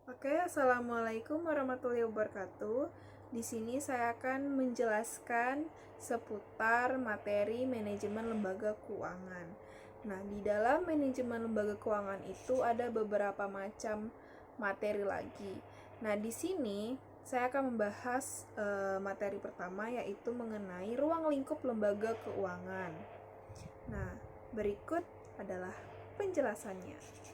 Oke, assalamualaikum warahmatullahi wabarakatuh. Di sini saya akan menjelaskan seputar materi manajemen lembaga keuangan. Nah, di dalam manajemen lembaga keuangan itu ada beberapa macam materi lagi. Nah, di sini saya akan membahas materi pertama, yaitu mengenai ruang lingkup lembaga keuangan. Nah, berikut adalah penjelasannya.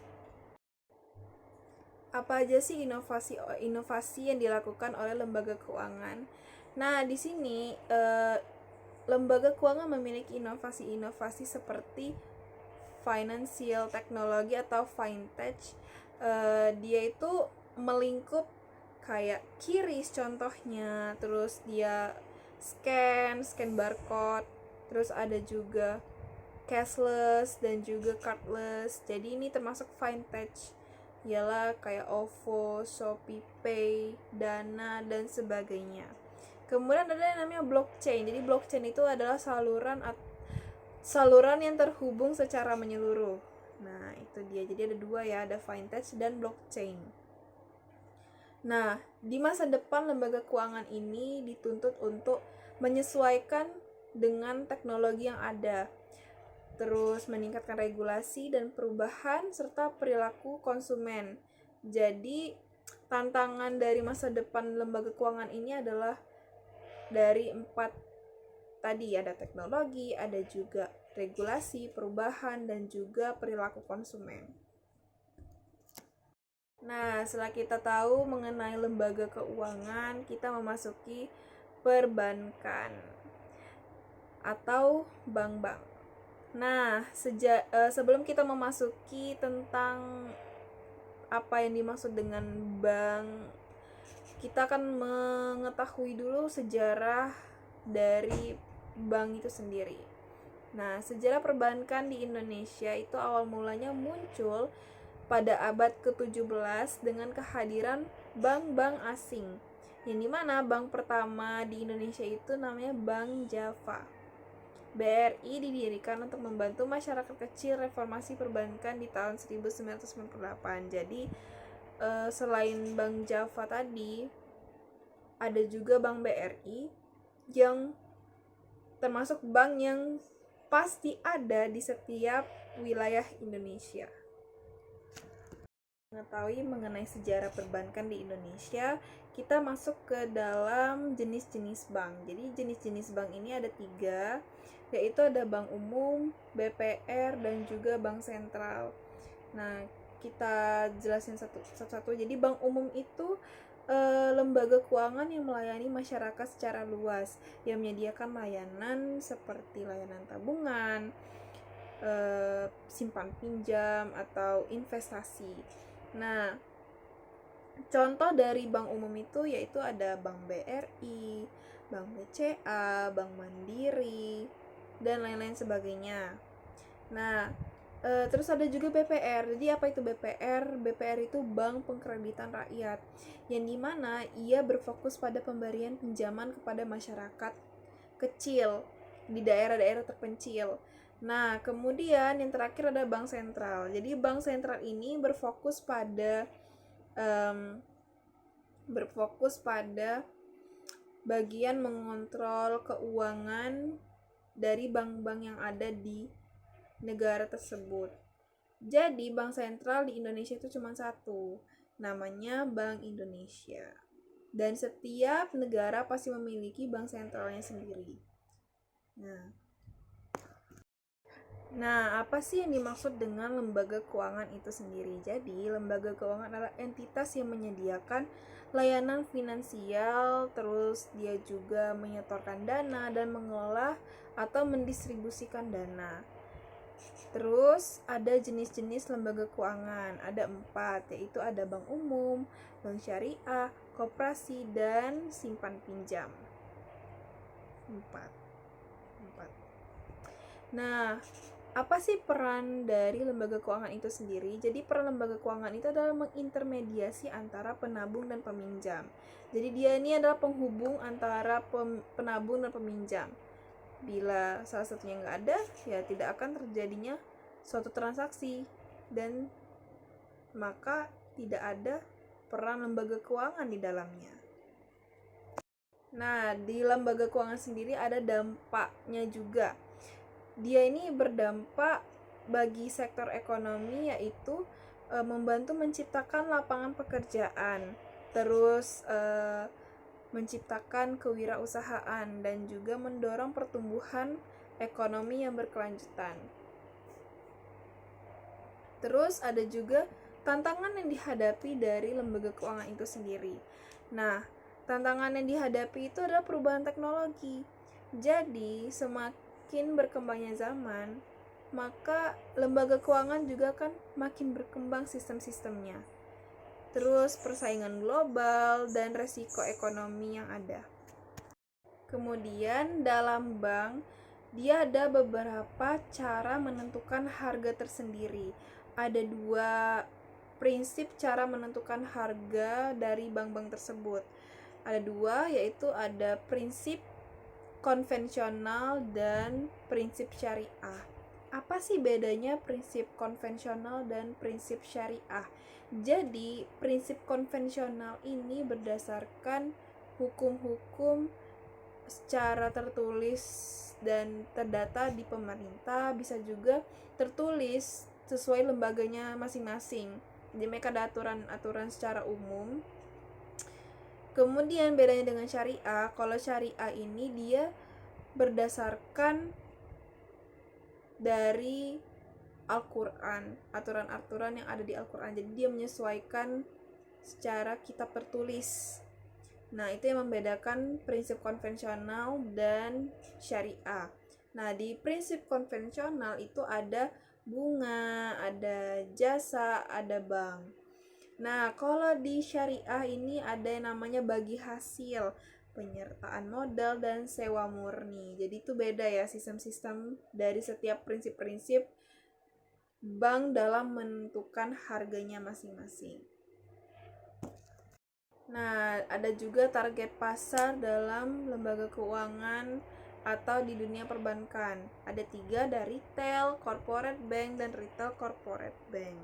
Apa aja sih inovasi yang dilakukan oleh lembaga keuangan? Nah, di sini lembaga keuangan memiliki inovasi-inovasi seperti financial technology atau fintech. Dia itu melingkup kayak QRIS contohnya, terus dia scan barcode, terus ada juga cashless dan juga cardless. Jadi ini termasuk fintech, ialah kayak OVO, Shopee Pay, Dana, dan sebagainya. Kemudian ada yang namanya blockchain. Jadi blockchain itu adalah saluran yang terhubung secara menyeluruh. Nah, itu dia. Jadi ada dua ya, ada fintech dan blockchain. Nah, di masa depan lembaga keuangan ini dituntut untuk menyesuaikan dengan teknologi yang ada, terus meningkatkan regulasi dan perubahan serta perilaku konsumen. Jadi tantangan dari masa depan lembaga keuangan ini adalah dari 4 tadi, ada teknologi, ada juga regulasi, perubahan, dan juga perilaku konsumen. Nah, setelah kita tahu mengenai lembaga keuangan, kita memasuki perbankan atau bank-bank. Nah, sebelum kita memasuki tentang apa yang dimaksud dengan bank, kita akan mengetahui dulu sejarah dari bank itu sendiri. Nah, sejarah perbankan di Indonesia itu awal mulanya muncul pada abad ke-17 dengan kehadiran bank-bank asing. Yang dimana bank pertama di Indonesia itu namanya Bank Java. BRI didirikan untuk membantu masyarakat kecil reformasi perbankan di tahun 1998. Jadi selain Bank Java tadi, ada juga Bank BRI yang termasuk bank yang pasti ada di setiap wilayah Indonesia. Mengetahui mengenai sejarah perbankan di Indonesia, kita masuk ke dalam jenis-jenis bank. Jadi jenis-jenis bank ini ada 3, yaitu ada bank umum, BPR, dan juga bank sentral. Nah, kita jelasin satu-satu. Jadi bank umum itu lembaga keuangan yang melayani masyarakat secara luas, yang menyediakan layanan seperti layanan tabungan, simpan pinjam, atau investasi. Nah, contoh dari bank umum itu yaitu ada Bank BRI, Bank BCA, Bank Mandiri, dan lain-lain sebagainya. Nah, terus ada juga BPR. Jadi apa itu BPR? BPR itu Bank Pengkreditan Rakyat, yang dimana ia berfokus pada pemberian pinjaman kepada masyarakat kecil di daerah-daerah terpencil. Nah, kemudian yang terakhir ada bank sentral. Jadi bank sentral ini berfokus pada bagian mengontrol keuangan dari bank-bank yang ada di negara tersebut. Jadi bank sentral di Indonesia itu cuma satu, namanya Bank Indonesia. Dan setiap negara pasti memiliki bank sentralnya sendiri. Nah, apa sih yang dimaksud dengan lembaga keuangan itu sendiri? Jadi, lembaga keuangan adalah entitas yang menyediakan layanan finansial, terus dia juga menyetorkan dana dan mengelola atau mendistribusikan dana. Terus ada jenis-jenis lembaga keuangan, ada 4, yaitu ada bank umum, bank syariah, koperasi, dan simpan pinjam. 4. Nah, apa sih peran dari lembaga keuangan itu sendiri? Jadi peran lembaga keuangan itu adalah mengintermediasi antara penabung dan peminjam. Jadi dia ini adalah penghubung antara penabung dan peminjam. Bila salah satunya nggak ada, ya tidak akan terjadinya suatu transaksi, dan maka tidak ada peran lembaga keuangan di dalamnya. Nah, di lembaga keuangan sendiri ada dampaknya juga. Dia ini berdampak bagi sektor ekonomi, yaitu membantu menciptakan lapangan pekerjaan, terus menciptakan kewirausahaan, dan juga mendorong pertumbuhan ekonomi yang berkelanjutan. Terus ada juga tantangan yang dihadapi dari lembaga keuangan itu sendiri. Nah, tantangan yang dihadapi itu adalah perubahan teknologi. Jadi, semakin berkembangnya zaman, maka lembaga keuangan juga kan makin berkembang sistem-sistemnya. Terus persaingan global dan resiko ekonomi yang ada. Kemudian dalam bank, dia ada beberapa cara menentukan harga tersendiri. Ada 2 prinsip cara menentukan harga dari bank-bank tersebut. Ada 2, yaitu ada prinsip konvensional dan prinsip syariah. Apa sih bedanya prinsip konvensional dan prinsip syariah? Jadi, prinsip konvensional ini berdasarkan hukum-hukum secara tertulis dan terdata di pemerintah, bisa juga tertulis sesuai lembaganya masing-masing. Jadi mereka ada aturan-aturan secara umum. Kemudian bedanya dengan syariah, kalau syariah ini dia berdasarkan dari Al-Quran, aturan-aturan yang ada di Al-Quran. Jadi dia menyesuaikan secara kitab tertulis. Nah, itu yang membedakan prinsip konvensional dan syariah. Nah, di prinsip konvensional itu ada bunga, ada jasa, ada bank. Nah, kalau di syariah ini ada yang namanya bagi hasil, penyertaan modal, dan sewa murni. Jadi itu beda ya sistem-sistem dari setiap prinsip-prinsip bank dalam menentukan harganya masing-masing. Nah, ada juga target pasar dalam lembaga keuangan atau di dunia perbankan. Ada 3, ada retail, corporate bank, dan retail corporate bank.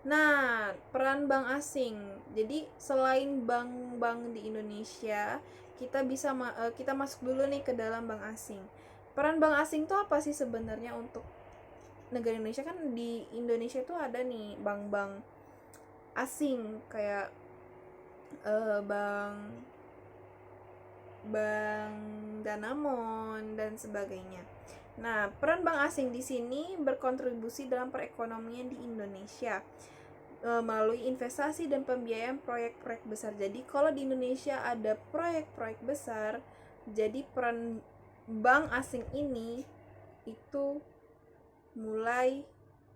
Nah, peran bank asing. Jadi selain bank-bank di Indonesia, kita masuk dulu nih ke dalam bank asing. Peran bank asing itu apa sih sebenarnya untuk negara Indonesia? Kan di Indonesia itu ada nih bank-bank asing kayak bank Danamon dan sebagainya. Nah, peran bank asing di sini berkontribusi dalam perekonomian di Indonesia melalui investasi dan pembiayaan proyek-proyek besar. Jadi kalau di Indonesia ada proyek-proyek besar, jadi peran bank asing ini itu mulai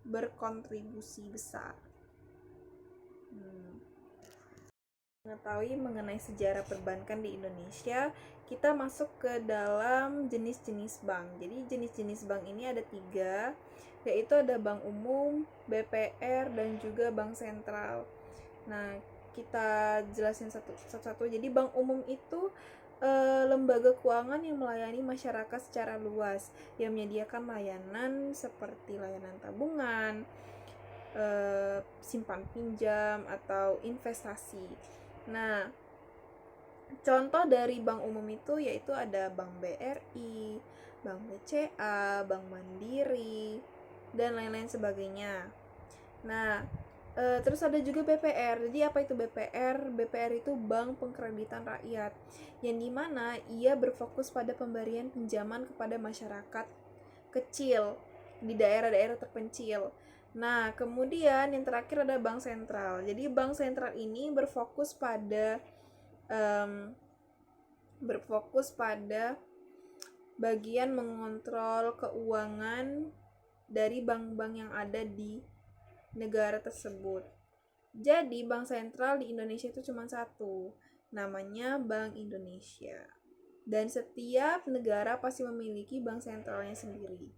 berkontribusi besar. Mengetahui mengenai sejarah perbankan di Indonesia, kita masuk ke dalam jenis-jenis bank. Jadi jenis-jenis bank ini ada 3, yaitu ada bank umum, BPR, dan juga bank sentral. Nah, kita jelasin satu-satu. Jadi bank umum itu lembaga keuangan yang melayani masyarakat secara luas, yang menyediakan layanan seperti layanan tabungan, simpan pinjam, atau investasi. Nah, contoh dari bank umum itu yaitu ada Bank BRI, Bank BCA, Bank Mandiri, dan lain-lain sebagainya. Nah, terus ada juga BPR. Jadi apa itu BPR? BPR itu Bank Pengkreditan Rakyat, yang dimana ia berfokus pada pemberian pinjaman kepada masyarakat kecil di daerah-daerah terpencil. Nah, kemudian yang terakhir ada bank sentral. Jadi bank sentral ini berfokus pada bagian mengontrol keuangan dari bank-bank yang ada di negara tersebut. Jadi bank sentral di Indonesia itu cuma satu, namanya Bank Indonesia. Dan setiap negara pasti memiliki bank sentralnya sendiri.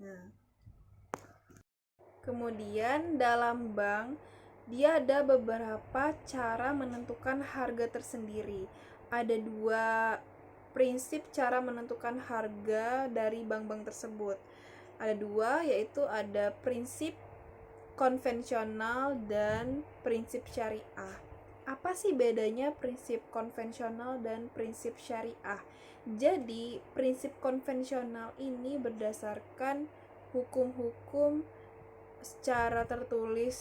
Nah, kemudian dalam bank, dia ada beberapa cara menentukan harga tersendiri. Ada 2 prinsip cara menentukan harga dari bank-bank tersebut. Ada 2, yaitu ada prinsip konvensional dan prinsip syariah. Apa sih bedanya prinsip konvensional dan prinsip syariah? Jadi, prinsip konvensional ini berdasarkan hukum-hukum secara tertulis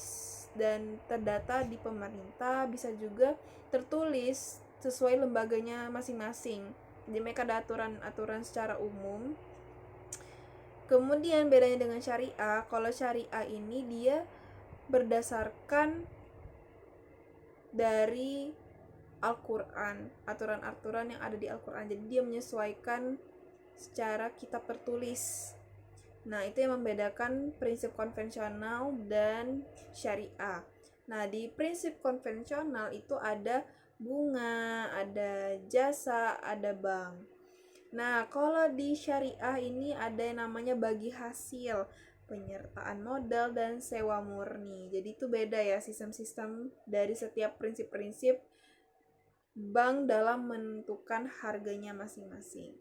dan terdata di pemerintah, bisa juga tertulis sesuai lembaganya masing-masing. Jadi mereka ada aturan-aturan secara umum. Kemudian bedanya dengan syariah, kalau syariah ini dia berdasarkan dari Al-Quran, aturan-aturan yang ada di Al-Quran. Jadi dia menyesuaikan secara kitab tertulis. Nah, itu yang membedakan prinsip konvensional dan syariah. Nah, di prinsip konvensional itu ada bunga, ada jasa, ada bank. Nah, kalau di syariah ini ada yang namanya bagi hasil, penyertaan modal, dan sewa murni. Jadi itu beda ya sistem-sistem dari setiap prinsip-prinsip bank dalam menentukan harganya masing-masing.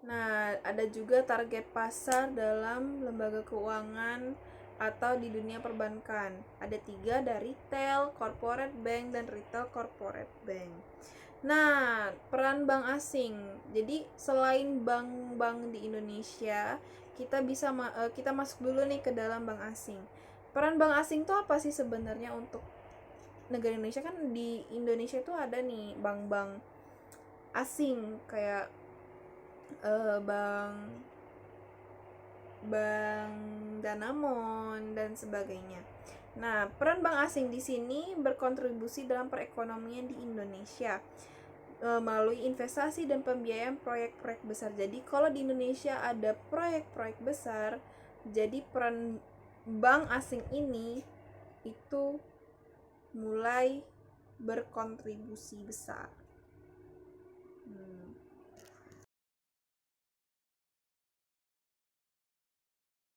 Nah, ada juga target pasar dalam lembaga keuangan atau di dunia perbankan. Ada 3, ada retail, corporate bank, dan retail corporate bank. Nah, peran bank asing. Jadi, selain bank-bank di Indonesia, kita masuk dulu nih ke dalam bank asing. Peran bank asing itu apa sih sebenarnya untuk negara Indonesia? Kan di Indonesia itu ada nih bank-bank asing kayak bank Danamon dan sebagainya. Nah, peran bank asing di sini berkontribusi dalam perekonomian di Indonesia melalui investasi dan pembiayaan proyek-proyek besar. Jadi kalau di Indonesia ada proyek-proyek besar, jadi peran bank asing ini itu mulai berkontribusi besar.